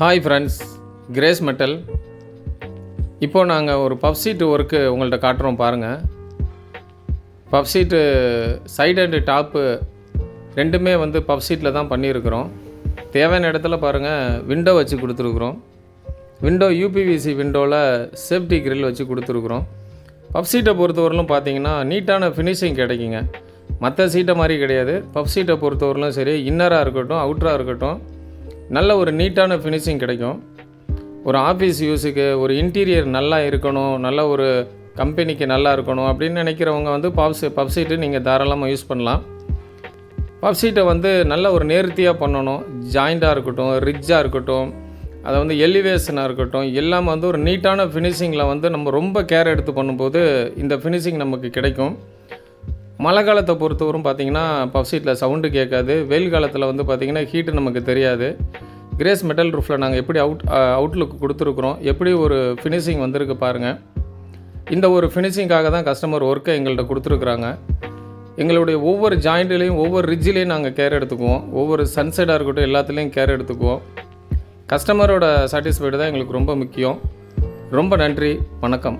Hi friends, grace metal. இப்போது நாங்கள் ஒரு பஃப் சீட்டு ஒர்க்கு உங்கள்கிட்ட காட்டுறோம் பாருங்கள். Puff seat side and top ரெண்டுமே பஃப் சீட்டில் தான் பண்ணியிருக்கிறோம். தேவையான இடத்துல பாருங்கள் விண்டோ வச்சு கொடுத்துருக்குறோம். விண்டோ யூபிவிசி விண்டோவில் சேஃப்டி கிரில் வச்சு கொடுத்துருக்குறோம். பஃப் சீட்டை பொறுத்தவரையிலும் பார்த்தீங்கன்னா நீட்டான ஃபினிஷிங் கிடைக்குங்க. மற்ற சீட்டை மாதிரி கிடையாது. பஃப் சீட்டை பொறுத்தவரையிலும் சரி, இன்னராக இருக்கட்டும் அவுட்டராக இருக்கட்டும், நல்ல ஒரு நீட்டான ஃபினிஷிங் கிடைக்கும். ஒரு ஆஃபீஸ் யூஸுக்கு ஒரு இன்டீரியர் நல்லா இருக்கணும், நல்ல ஒரு கம்பெனிக்கு நல்லா இருக்கணும் அப்படின்னு நினைக்கிறவங்க பஃப் சீட்டு நீங்கள் தாராளமாக யூஸ் பண்ணலாம். பஃப் சீட்டை நல்ல ஒரு நேர்த்தியாக பண்ணணும். ஜாயிண்டாக இருக்கட்டும், ரிட்ஜாக இருக்கட்டும், அதை எலிவேஷனாக இருக்கட்டும், எல்லாம் ஒரு நீட்டான ஃபினிஷிங்கில் நம்ம ரொம்ப கேர் எடுத்து பண்ணும்போது இந்த ஃபினிஷிங் நமக்கு கிடைக்கும். மழை காலத்தை பொறுத்தவரைக்கும் பார்த்திங்கன்னா பஃப் சீட்டில் சவுண்டு கேட்காது. வெயில் காலத்தில் பார்த்திங்கன்னா ஹீட்டு நமக்கு தெரியாது. கிரேஸ் மெட்டல் ரூஃபில் நாங்கள் எப்படி அவுட்லுக் கொடுத்துருக்குறோம், எப்படி ஒரு ஃபினிஷிங் வந்திருக்கு பாருங்கள். இந்த ஒரு ஃபினிஷிங்காக தான் கஸ்டமர் ஒர்க்கை எங்கள்கிட்ட கொடுத்துருக்குறாங்க. எங்களுடைய ஒவ்வொரு ஜாயிண்ட்லேயும் ஒவ்வொரு ரிட்ஜிலையும் நாங்கள் கேர் எடுத்துக்குவோம். ஒவ்வொரு சன்சைடாக இருக்கட்டும் எல்லாத்துலேயும் கேர் எடுத்துக்குவோம். கஸ்டமரோட சாட்டிஸ்ஃபைடு தான் எங்களுக்கு ரொம்ப முக்கியம். ரொம்ப நன்றி, வணக்கம்.